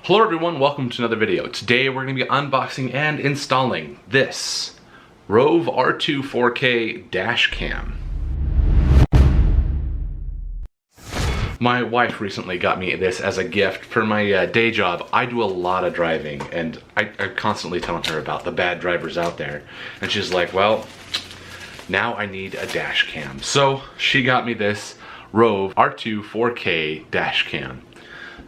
Hello everyone, welcome to another video. Today we're going to be unboxing and installing this Rove R2 4K dash cam. My wife recently got me this as a gift for my day job. I do a lot of driving and I'm constantly telling her about the bad drivers out there. And she's like, well, now I need a dash cam. So she got me this Rove R2 4K dash cam.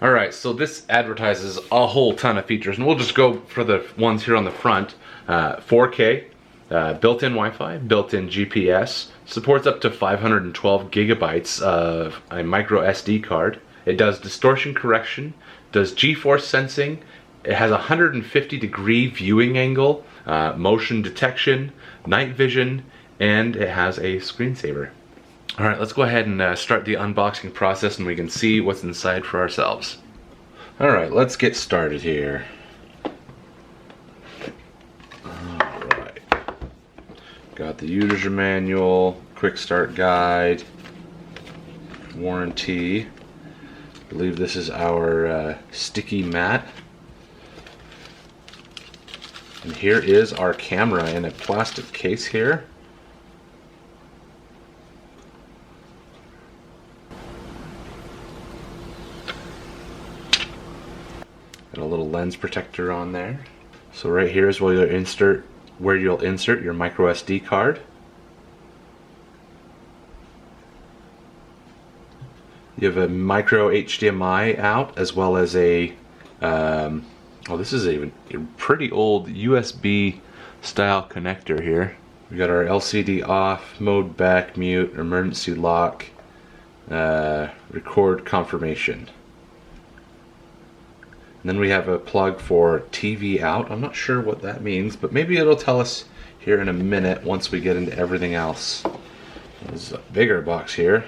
Alright, so this advertises a whole ton of features, and we'll just go for the ones here on the front. 4K, built-in Wi-Fi, built-in GPS, supports up to 512 gigabytes of a micro SD card. It does distortion correction, does G-force sensing, it has a 150-degree viewing angle, motion detection, night vision, and it has a screensaver. Alright, let's go ahead and start the unboxing process and we can see what's inside for ourselves. Alright, let's get started here. Alright. Got the user manual, quick start guide, warranty. I believe this is our sticky mat. And here is our camera in a plastic case here. Got a little lens protector on there. So right here is where you'll insert your micro SD card. You have a micro HDMI out as well as a this is even a pretty old USB style connector here. We got our LCD off, mode back, mute, emergency lock, record confirmation. And then we have a plug for TV out. I'm not sure what that means, but maybe it'll tell us here in a minute once we get into everything else. There's a bigger box here.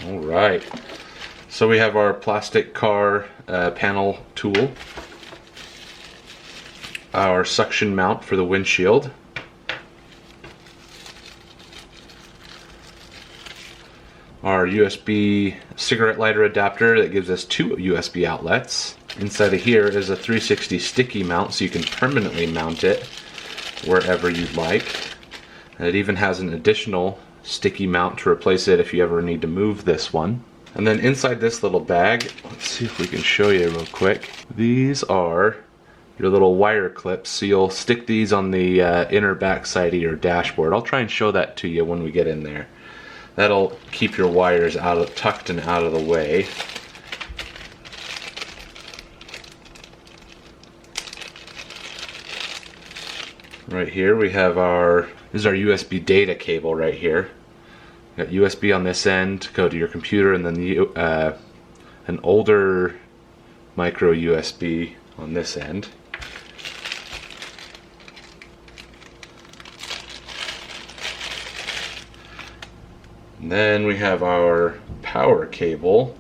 Alright, so we have our plastic car panel tool, our suction mount for the windshield, our USB cigarette lighter adapter that gives us 2 USB outlets. Inside of here is a 360 sticky mount so you can permanently mount it wherever you'd like. And it even has an additional sticky mount to replace it if you ever need to move this one. And then inside this little bag, let's see if we can show you real quick. These are your little wire clips, so you'll stick these on the inner back side of your dashboard. I'll try and show that to you when we get in there. That'll keep your wires tucked and out of the way. Right here we have this is our USB data cable right here. Got USB on this end to go to your computer, and then an older micro USB on this end. And then we have our power cable,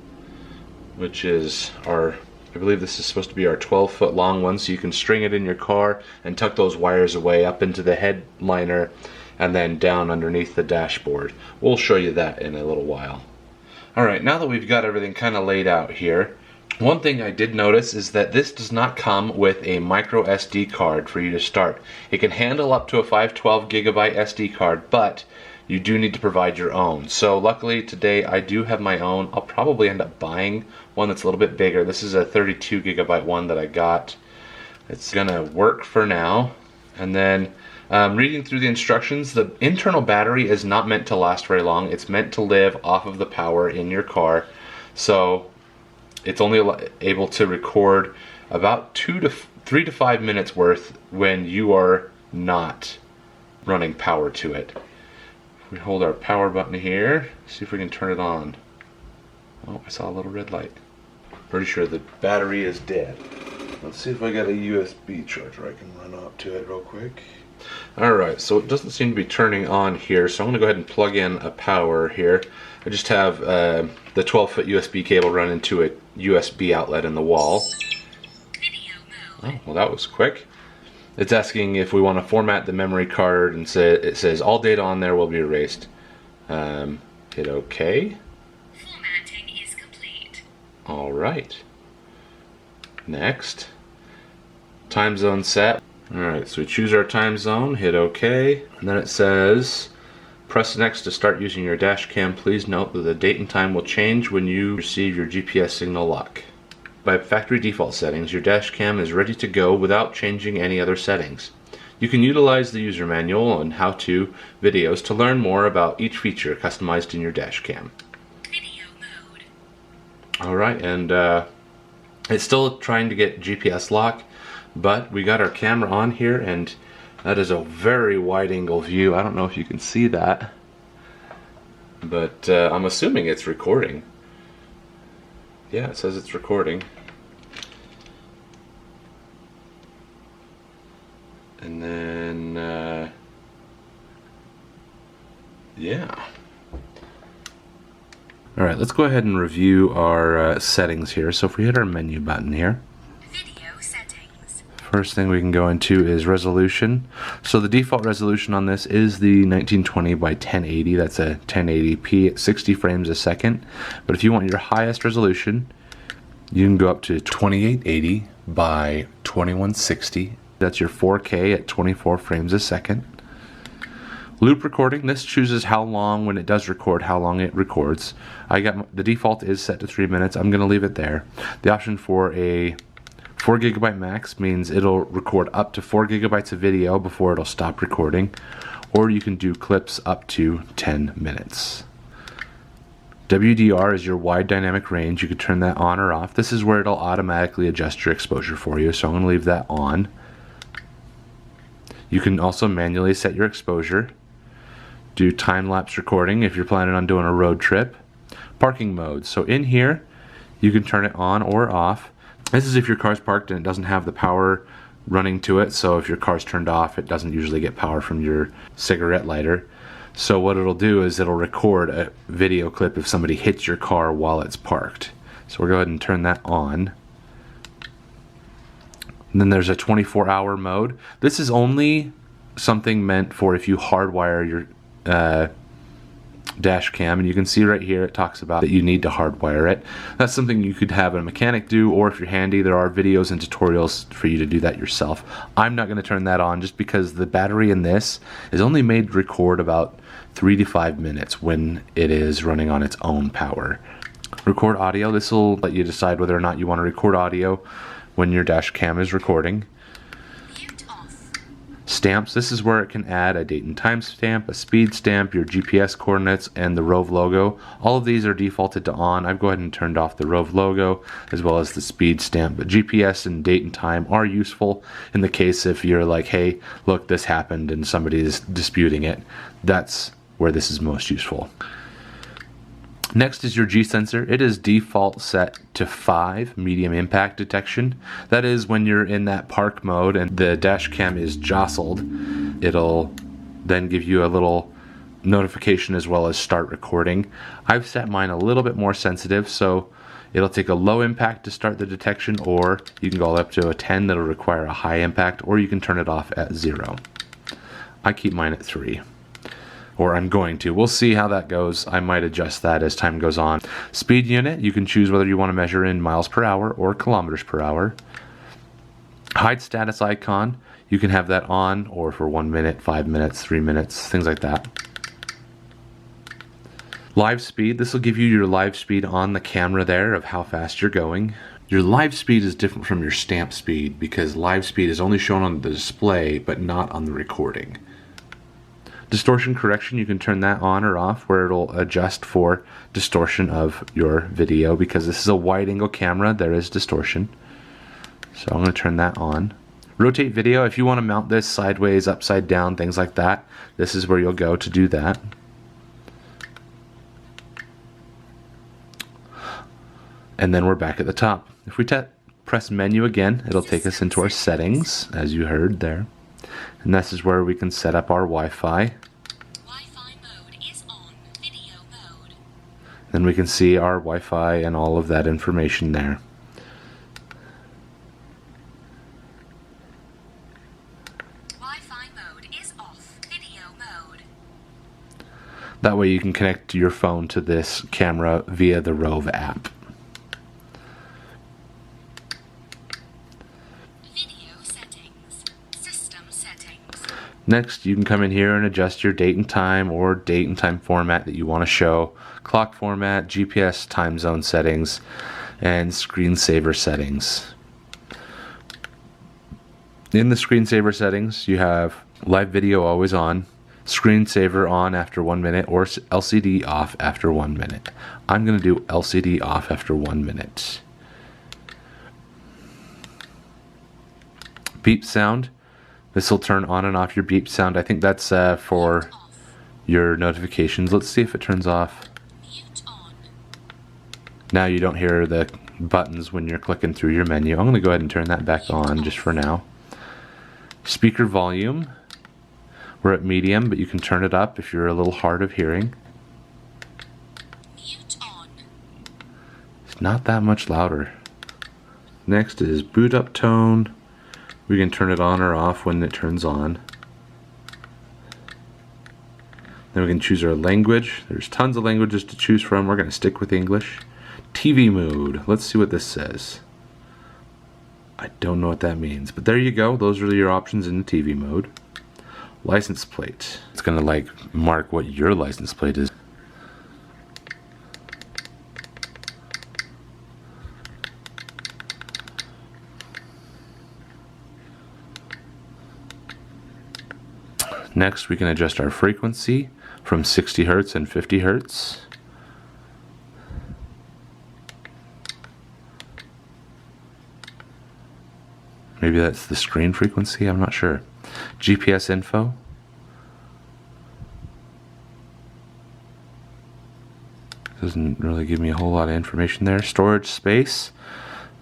which is I believe this is supposed to be our 12-foot long one, so you can string it in your car and tuck those wires away up into the headliner and then down underneath the dashboard. We'll show you that in a little while. Alright, now that we've got everything kind of laid out here, one thing I did notice is that this does not come with a micro SD card for you to start. It can handle up to a 512 gigabyte SD card, but you do need to provide your own. So luckily today I do have my own. I'll probably end up buying one that's a little bit bigger. This is a 32 gigabyte one that I got. It's gonna work for now. And then reading through the instructions, the internal battery is not meant to last very long. It's meant to live off of the power in your car. So it's only able to record about 3 to 5 minutes worth when you are not running power to it. We hold our power button here, see if we can turn it on. Oh, I saw a little red light. Pretty sure the battery is dead. Let's see if I got a USB charger I can run up to it real quick. Alright, so it doesn't seem to be turning on here, so I'm going to go ahead and plug in a power here. I just have the 12-foot USB cable run into a USB outlet in the wall. Oh, well that was quick. It's asking if we want to format the memory card, and it says all data on there will be erased. Hit OK. Formatting is complete. All right. Next. Time zone set. All right, so we choose our time zone, hit OK, and then it says press next to start using your dash cam. Please note that the date and time will change when you receive your GPS signal lock. By factory default settings, your dash cam is ready to go without changing any other settings. You can utilize the user manual and how-to videos to learn more about each feature customized in your dash cam. Video mode. Alright, and it's still trying to get GPS lock, but we got our camera on here, and that is a very wide angle view. I don't know if you can see that, but I'm assuming it's recording. Yeah, it says it's recording. And then, yeah. Alright, let's go ahead and review our settings here. So if we hit our menu button here, Video settings. first thing we can go into is resolution. So the default resolution on this is the 1920 by 1080. That's a 1080p at 60 frames a second. But if you want your highest resolution, you can go up to 2880 by 2160. That's your 4K at 24 frames a second. Loop recording, this chooses how long, when it does record, how long it records. The default is set to 3 minutes. I'm going to leave it there. The option for a 4 GB max means it'll record up to 4 GB of video before it'll stop recording, or you can do clips up to 10 minutes. WDR is your wide dynamic range. You can turn that on or off. This is where it'll automatically adjust your exposure for you, so I'm going to leave that on. You can also manually set your exposure. Do time-lapse recording if you're planning on doing a road trip. Parking mode. So in here, you can turn it on or off. This is if your car's parked and it doesn't have the power running to it. So if your car's turned off, it doesn't usually get power from your cigarette lighter. So what it'll do is it'll record a video clip if somebody hits your car while it's parked. So we'll go ahead and turn that on. And then there's a 24-hour mode. This is only something meant for if you hardwire your dash cam, and you can see right here it talks about that you need to hardwire it. That's something you could have a mechanic do, or if you're handy, there are videos and tutorials for you to do that yourself. I'm not going to turn that on just because the battery in this is only made to record about 3 to 5 minutes when it is running on its own power. Record audio, this will let you decide whether or not you want to record audio when your dash cam is recording. Mute off. Stamps, this is where it can add a date and time stamp, a speed stamp, your GPS coordinates, and the Rove logo. All of these are defaulted to on. I've gone ahead and turned off the Rove logo as well as the speed stamp, but GPS and date and time are useful in the case if you're like, hey, look, this happened and somebody is disputing it. That's where this is most useful. Next is your G sensor. It is default set to 5 medium impact detection. That is when you're in that park mode and the dash cam is jostled, it'll then give you a little notification as well as start recording. I've set mine a little bit more sensitive, so it'll take a low impact to start the detection, or you can go up to a 10 that'll require a high impact, or you can turn it off at 0. I keep mine at 3. Or I'm going to. We'll see how that goes. I might adjust that as time goes on. Speed unit, you can choose whether you want to measure in miles per hour or kilometers per hour. Hide status icon, you can have that on or for 1 minute, 5 minutes, 3 minutes, things like that. Live speed, this will give you your live speed on the camera there of how fast you're going. Your live speed is different from your stamp speed because live speed is only shown on the display but not on the recording. Distortion correction, you can turn that on or off where it'll adjust for distortion of your video. Because this is a wide angle camera, there is distortion. So I'm going to turn that on. Rotate video, if you want to mount this sideways, upside down, things like that, this is where you'll go to do that. And then we're back at the top. If we press menu again, it'll take us into our settings, as you heard there. And this is where we can set up our Wi-Fi. Wi-Fi mode is on. Video mode. Then we can see our Wi-Fi and all of that information there. That way you can connect your phone to this camera via the Rove app. Video settings. System settings. Next, you can come in here and adjust your date and time or date and time format that you want to show, clock format, GPS time zone settings, and screensaver settings. In the screensaver settings, you have live video always on, screensaver on after 1 minute, or LCD off after 1 minute. I'm going to do LCD off after 1 minute. Beep sound. This will turn on and off your beep sound. I think that's for your notifications. Let's see if it turns off. Mute on. Now you don't hear the buttons when you're clicking through your menu. I'm going to go ahead and turn that back on just for now. Speaker volume. We're at medium, but you can turn it up if you're a little hard of hearing. Mute on. It's not that much louder. Next is boot up tone. We can turn it on or off when it turns on. Then we can choose our language. There's tons of languages to choose from. We're going to stick with English. TV mode. Let's see what this says. I don't know what that means, but there you go. Those are your options in the TV mode. License plate. It's going to like mark what your license plate is. Next, we can adjust our frequency from 60 Hertz and 50 Hertz. Maybe that's the screen frequency, I'm not sure. GPS info. Doesn't really give me a whole lot of information there. Storage space.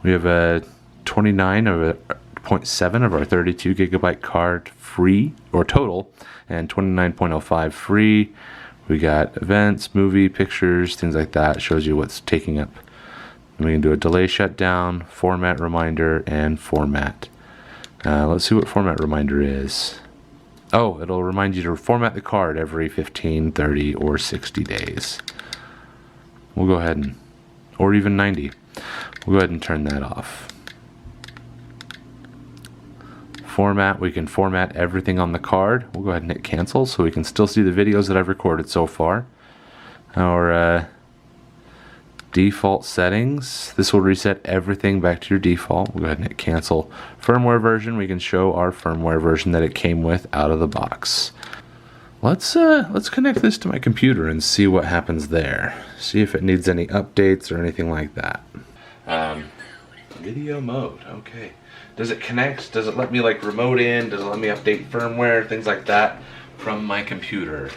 We have a 29.7 of our 32 gigabyte card free, or total, and 29.05 free. We got events, movie, pictures, things like that. It shows you what's taking up. And we can do a delay shutdown, format reminder, and format. Let's see what format reminder is. Oh, it'll remind you to format the card every 15, 30, or 60 days. We'll go ahead and, or even 90. We'll go ahead and turn that off. Format, we can format everything on the card. We'll go ahead and hit cancel so we can still see the videos that I've recorded so far. Our default settings, this will reset everything back to your default. We'll go ahead and hit cancel. Firmware version, we can show our firmware version that it came with out of the box. Let's connect this to my computer and see what happens there. See if it needs any updates or anything like that. Video mode, okay. Does it connect? Does it let me like remote in? Does it let me update firmware? Things like that from my computer.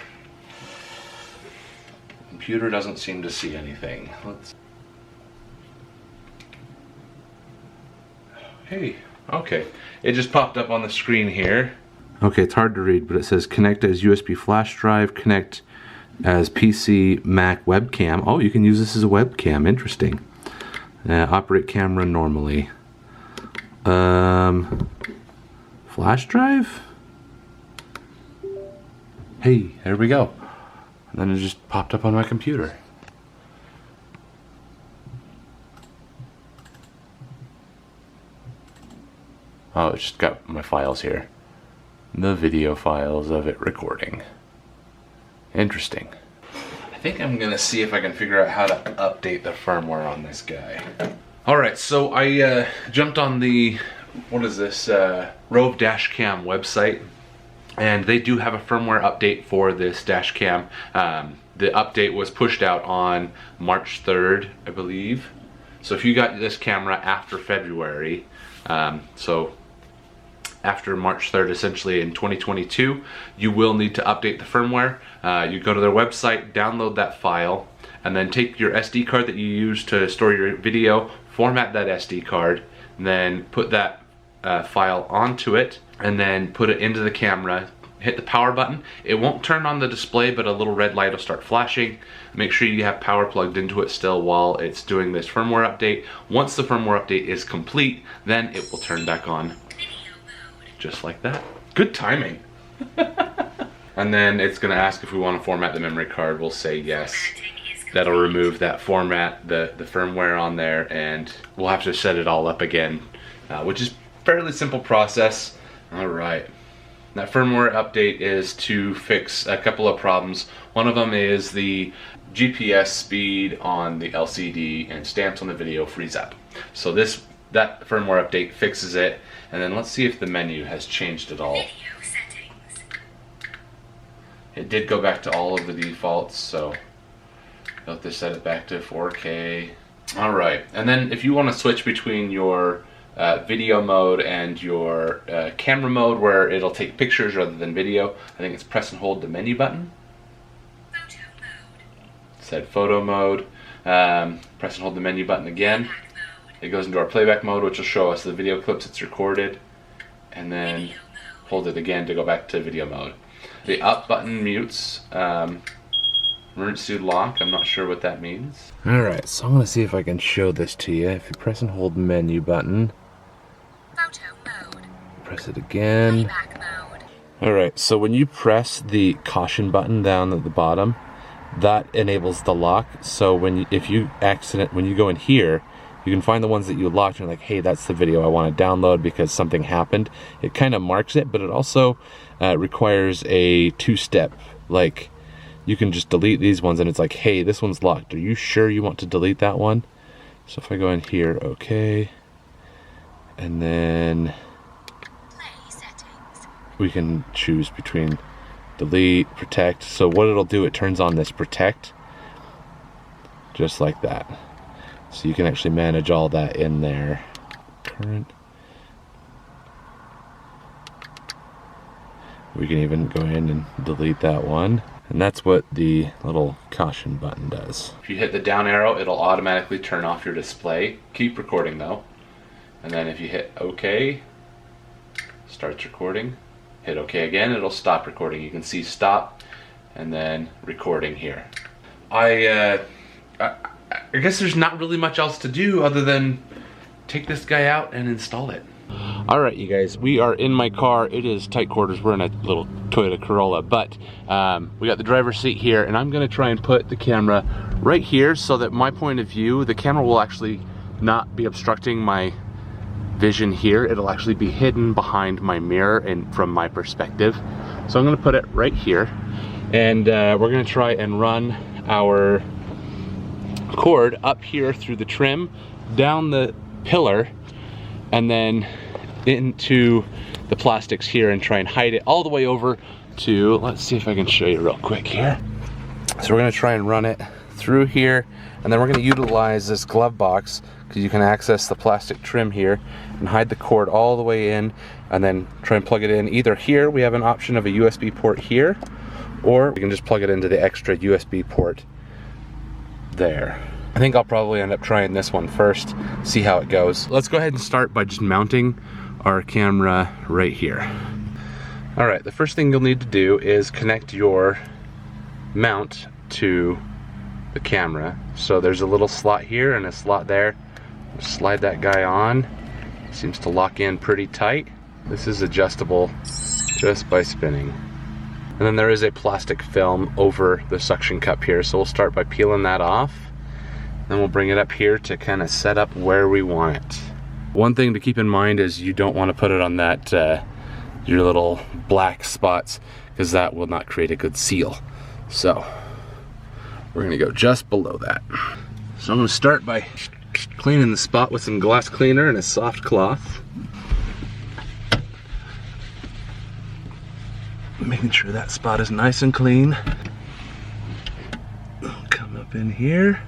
Computer doesn't seem to see anything. Hey, okay. It just popped up on the screen here. Okay, it's hard to read, but it says connect as USB flash drive, connect as PC Mac webcam. Oh, you can use this as a webcam. Interesting. Operate camera normally. Flash drive? Hey, there we go. And then it just popped up on my computer. Oh, it's just got my files here. The video files of it recording. Interesting. I think I'm gonna see if I can figure out how to update the firmware on this guy. Alright, so I jumped on the, what is this, Rove DashCam website, and they do have a firmware update for this DashCam. The update was pushed out on March 3rd, I believe. So if you got this camera after February, so after March 3rd, essentially in 2022, you will need to update the firmware. You go to their website, download that file, and then take your SD card that you use to store your video, format that SD card, and then put that file onto it, and then put it into the camera. Hit the power button. It won't turn on the display, but a little red light will start flashing. Make sure you have power plugged into it still while it's doing this firmware update. Once the firmware update is complete, then it will turn back on. Just like that. Good timing. And then it's going to ask if we want to format the memory card. We'll say yes. That'll remove that format, the firmware on there, and we'll have to set it all up again, which is fairly simple process. All right. That firmware update is to fix a couple of problems. One of them is the GPS speed on the LCD and stamps on the video freeze up. So that firmware update fixes it. And then let's see if the menu has changed at all. Video settings. It did go back to all of the defaults, so you'll have to set it back to 4K. All right, and then if you want to switch between your video mode and your camera mode, where it'll take pictures rather than video, I think it's press and hold the menu button. Photo mode. Said photo mode. Press and hold the menu button again. Playback mode. It goes into our playback mode, which will show us the video clips it's recorded, and then Video mode. hold it again to go back to video mode. The up button mutes emergency lock. I'm not sure what that means. Alright, so I'm going to see if I can show this to you. If you press and hold menu button, Photo mode. press it again. Playback mode. Alright, so when you press the caution button down at the bottom, that enables the lock. So when you go in here, you can find the ones that you locked and you're like, hey, that's the video I want to download because something happened. It kind of marks it, but it also requires a two-step. Like, you can just delete these ones and it's like, hey, this one's locked. Are you sure you want to delete that one? So if I go in here, okay, and then Play settings. we can choose between delete, protect. So what it'll do, it turns on this protect, just like that. So you can actually manage all that in there. Current. We can even go in and delete that one. And that's what the little caution button does. If you hit the down arrow, it'll automatically turn off your display. Keep recording though. And then if you hit OK, starts recording. Hit OK again, it'll stop recording. You can see stop and then recording here. I guess there's not really much else to do other than take this guy out and install it. Alright you guys, we are in my car. It is tight quarters. We're in a little Toyota Corolla, but we got the driver's seat here, and I'm going to try and put the camera right here so that my point of view, the camera will actually not be obstructing my vision here. It'll actually be hidden behind my mirror and from my perspective. So I'm going to put it right here, and we're going to try and run our cord up here through the trim, down the pillar, and then into the plastics here and try and hide it all the way over to, let's see if I can show you real quick here. So we're gonna try and run it through here, and then we're gonna utilize this glove box because you can access the plastic trim here and hide the cord all the way in, and then try and plug it in. Either here, we have an option of a USB port here, or we can just plug it into the extra USB port there. I think I'll probably end up trying this one first, see how it goes. Let's go ahead and start by just mounting our camera right here. All right, the first thing you'll need to do is connect your mount to the camera. So there's a little slot here and a slot there. Slide that guy on. Seems to lock in pretty tight. This is adjustable just by spinning. And then there is a plastic film over the suction cup here, so we'll start by peeling that off. Then we'll bring it up here to kind of set up where we want it. One thing to keep in mind is you don't want to put it on that your little black spots, because that will not create a good seal. So we're gonna go just below that. So I'm gonna start by cleaning the spot with some glass cleaner and a soft cloth. Making sure that spot is nice and clean. Come up in here.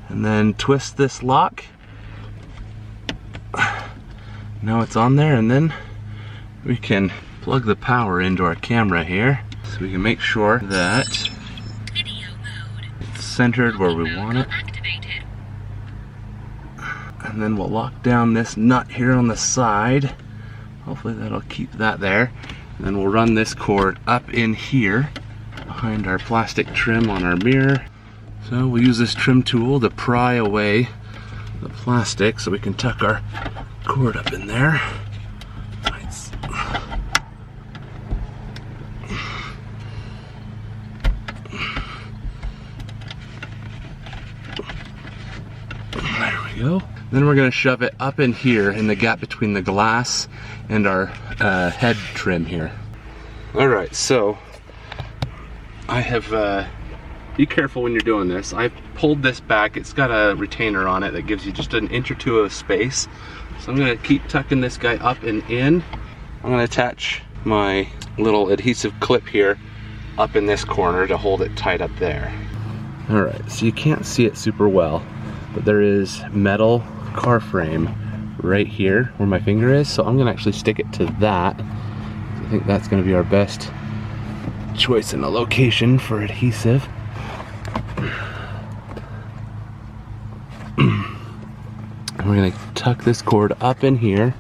And then twist this lock. Now it's on there, and then we can plug the power into our camera here so we can make sure that Video mode. it's centered where we want it. Activated. And then we'll lock down this nut here on the side. Hopefully that'll keep that there. And then we'll run this cord up in here behind our plastic trim on our mirror. So we'll use this trim tool to pry away the plastic so we can tuck our cord up in there. Nice. we go. Then we're gonna shove it up in here in the gap between the glass and our head trim here. All right, so I have, be careful when you're doing this. I've pulled this back. It's got a retainer on it that gives you just an inch or two of space. So I'm gonna keep tucking this guy up and in. I'm gonna attach my little adhesive clip here up in this corner to hold it tight up there. All right, so you can't see it super well, but there is metal car frame right here where my finger is, so I'm gonna actually stick it to that. I think that's gonna be our best choice in a location for adhesive. And we're gonna tuck this cord up in here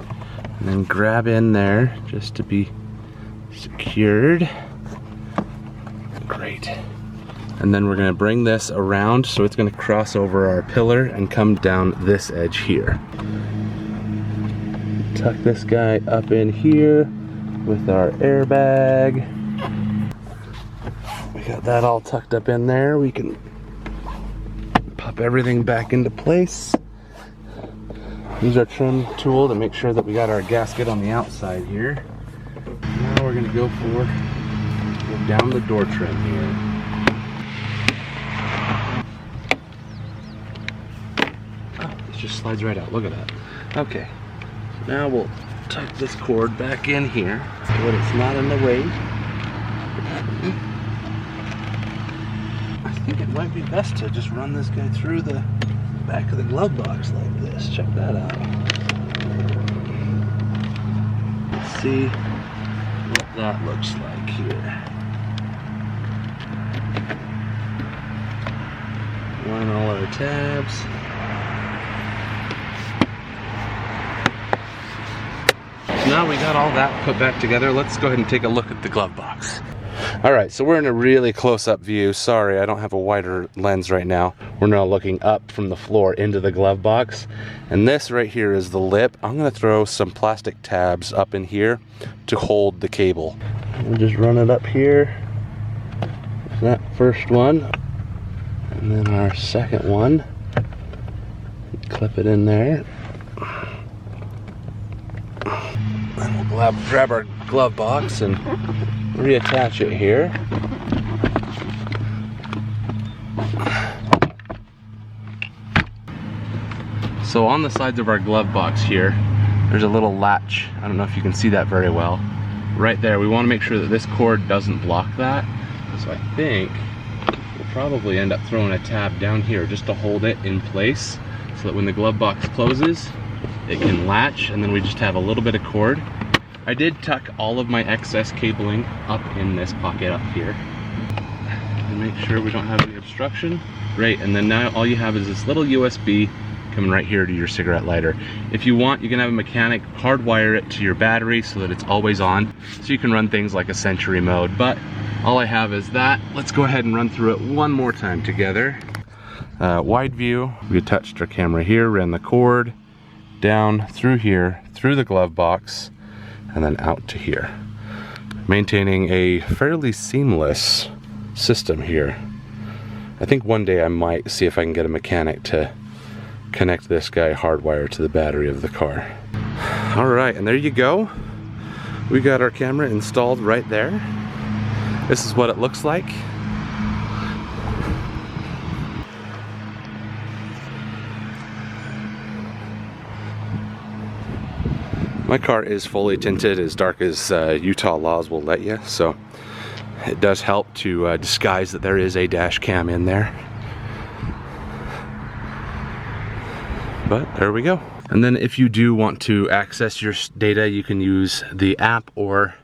and then grab in there just to be secured. Great. And then we're gonna bring this around so it's gonna cross over our pillar and come down this edge here. Tuck this guy up in here with our airbag. We got that all tucked up in there. We can pop everything back into place. Use our trim tool to make sure that we got our gasket on the outside here. Now we're gonna go down the door trim here. Oh, this just slides right out, look at that. Okay, so now we'll tuck this cord back in here so that it's not in the way. I think it might be best to just run this guy through the back of the glove box like this. Check that out. Let's see what that looks like here. Line all our tabs. So now we got all that put back together. Let's go ahead and take a look at the glove box. All right, so we're in a really close-up view. Sorry, I don't have a wider lens right now. We're now looking up from the floor into the glove box. And this right here is the lip. I'm gonna throw some plastic tabs up in here to hold the cable. We'll just run it up here. That first one. And then our second one. Clip it in there. And we'll grab our glove box and reattach it here. So on the sides of our glove box here, there's a little latch. I don't know if you can see that very well. Right there, we want to make sure that this cord doesn't block that. So I think we'll probably end up throwing a tab down here just to hold it in place so that when the glove box closes, it can latch, and then we just have a little bit of cord. I did tuck all of my excess cabling up in this pocket up here and make sure we don't have any obstruction. Great, and then now all you have is this little USB coming right here to your cigarette lighter. If you want, you can have a mechanic hardwire it to your battery so that it's always on, so you can run things like a Century mode, but all I have is that. Let's go ahead and run through it one more time together. Wide view, we attached our camera here, ran the cord down through here, through the glove box, and then out to here. Maintaining a fairly seamless system here. I think one day I might see if I can get a mechanic to connect this guy hardwired to the battery of the car. All right, and there you go. We got our camera installed right there. This is what it looks like. My car is fully tinted, as dark as Utah laws will let you, so it does help to disguise that there is a dash cam in there. But there we go. And then if you do want to access your data, you can use the app, or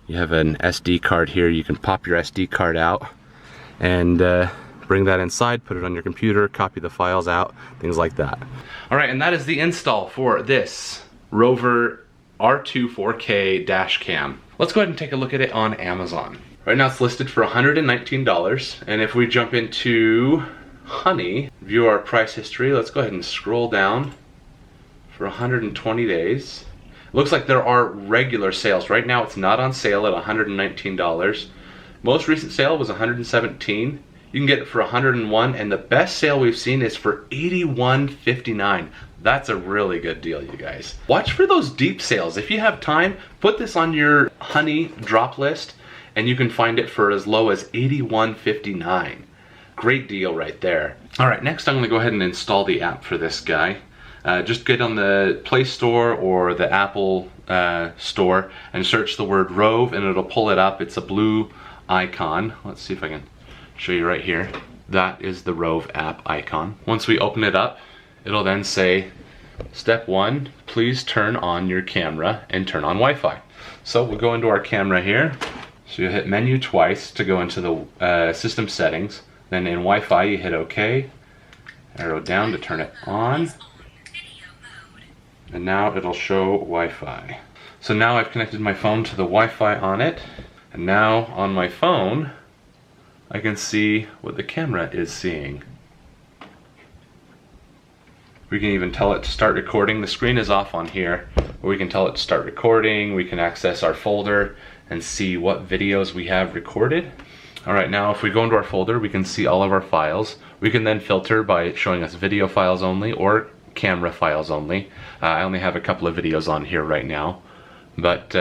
you have an SD card here. You can pop your SD card out and bring that inside, put it on your computer, copy the files out, things like that. All right, and that is the install for this Rover R2 4K dash cam. Let's go ahead and take a look at it on Amazon. Right now it's listed for $119, and if we jump into Honey, view our price history, let's go ahead and scroll down for 120 days. It looks like there are regular sales. Right now it's not on sale at $119. Most recent sale was $117. You can get it for $101, and the best sale we've seen is for $81.59. That's a really good deal, you guys. Watch for those deep sales. If you have time, put this on your honey drop list, and you can find it for as low as $81.59. Great deal right there. All right, next I'm gonna go ahead and install the app for this guy. Just get on the Play Store or the Apple Store and search the word Rove, and it'll pull it up. It's a blue icon. Let's see if I can show you right here. That is the Rove app icon. Once we open it up, it'll then say, step 1, please turn on your camera and turn on Wi-Fi. So we'll go into our camera here. So you hit menu twice to go into the system settings. Then in Wi-Fi you hit OK, arrow down to turn it on. And now it'll show Wi-Fi. So now I've connected my phone to the Wi-Fi on it. And now on my phone, I can see what the camera is seeing. We can even tell it to start recording. The screen is off on here, but we can tell it to start recording. We can access our folder and see what videos we have recorded. All right, now if we go into our folder, we can see all of our files. We can then filter by showing us video files only or camera files only. I only have a couple of videos on here right now, but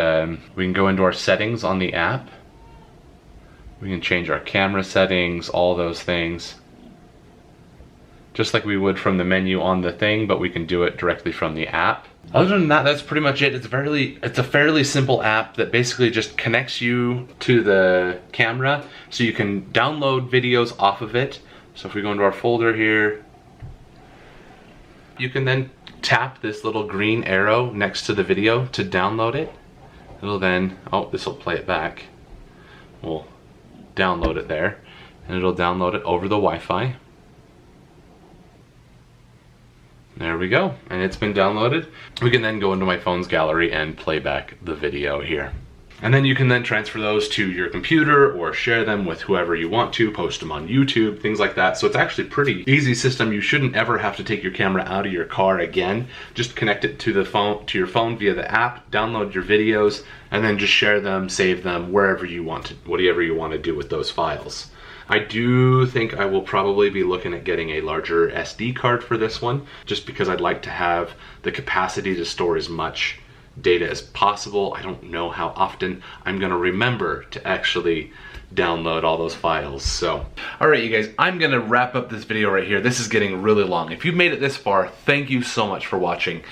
we can go into our settings on the app. We can change our camera settings, all those things, just like we would from the menu on the thing, but we can do it directly from the app. Other than that, that's pretty much it. It's a fairly simple app that basically just connects you to the camera, so you can download videos off of it. So if we go into our folder here, you can then tap this little green arrow next to the video to download it. It'll then, oh, this will play it back. We'll download it there, and it'll download it over the Wi-Fi. There we go, and it's been downloaded. We can then go into my phone's gallery and play back the video here. And then you can then transfer those to your computer or share them with whoever you want to, post them on YouTube, things like that. So it's actually a pretty easy system. You shouldn't ever have to take your camera out of your car again. Just connect it to the phone, to your phone via the app, download your videos, and then just share them, save them wherever you want to, whatever you want to do with those files. I do think I will probably be looking at getting a larger SD card for this one, just because I'd like to have the capacity to store as much data as possible. I don't know how often I'm gonna remember to actually download all those files. So, all right, you guys, I'm gonna wrap up this video right here. This is getting really long. If you've made it this far, thank you so much for watching.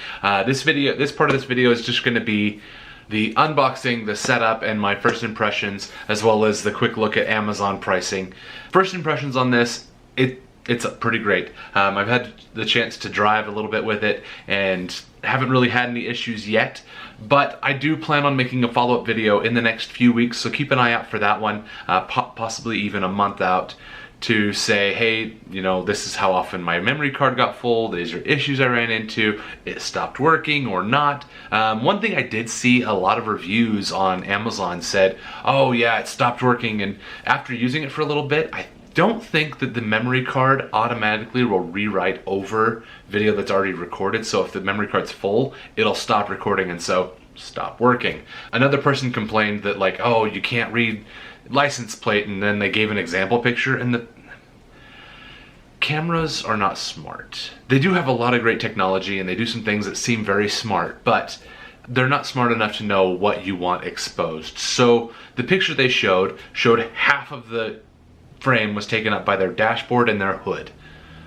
This part of this video is just gonna be the unboxing, the setup, and my first impressions, as well as the quick look at Amazon pricing. First impressions on this, it's pretty great. I've had the chance to drive a little bit with it and haven't really had any issues yet, but I do plan on making a follow-up video in the next few weeks, so keep an eye out for that one, possibly even a month out, to say, hey, you know, this is how often my memory card got full, these are issues I ran into, it stopped working or not. One thing I did see, a lot of reviews on Amazon said, oh yeah, it stopped working, and after using it for a little bit, I don't think that the memory card automatically will rewrite over video that's already recorded. So if the memory card's full, it'll stop recording and so stop working. Another person complained that, like, oh, you can't read license plate, and then they gave an example picture, and the cameras are not smart. They do have a lot of great technology and they do some things that seem very smart, but they're not smart enough to know what you want exposed. So the picture they showed half of the frame was taken up by their dashboard and their hood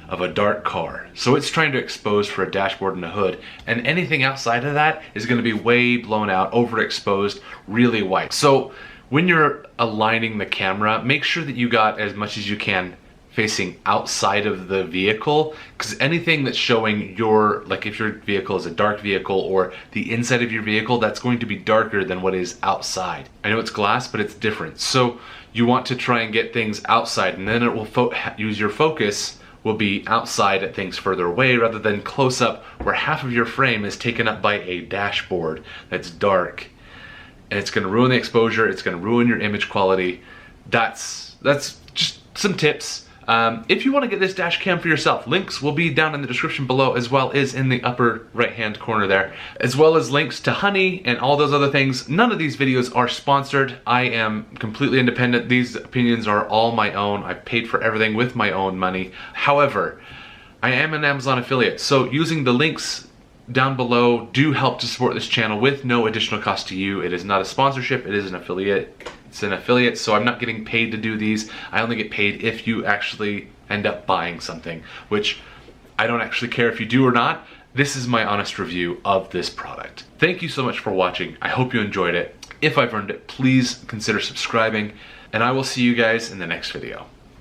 of a dark car. So it's trying to expose for a dashboard and a hood, and anything outside of that is going to be way blown out, overexposed, really white. So when you're aligning the camera, make sure that you got as much as you can facing outside of the vehicle, because anything that's showing your, like if your vehicle is a dark vehicle or the inside of your vehicle, that's going to be darker than what is outside. I know it's glass, but it's different. So you want to try and get things outside, and then it will use your focus will be outside at things further away rather than close up where half of your frame is taken up by a dashboard that's dark. And it's going to ruin the exposure, it's going to ruin your image quality. That's just some tips. If you want to get this dash cam for yourself, links will be down in the description below, as well as in the upper right hand corner there, as well as links to Honey and all those other things. None of these videos are sponsored. I am completely independent. These opinions are all my own. I paid for everything with my own money. However, I am an Amazon affiliate, so using the links down below do help to support this channel with no additional cost to you. It is not a sponsorship, it is an affiliate. It's an affiliate, so I'm not getting paid to do these. I only get paid if you actually end up buying something, which I don't actually care if you do or not. This is my honest review of this product. Thank you so much for watching. I hope you enjoyed it. If I've earned it, please consider subscribing, and I will see you guys in the next video.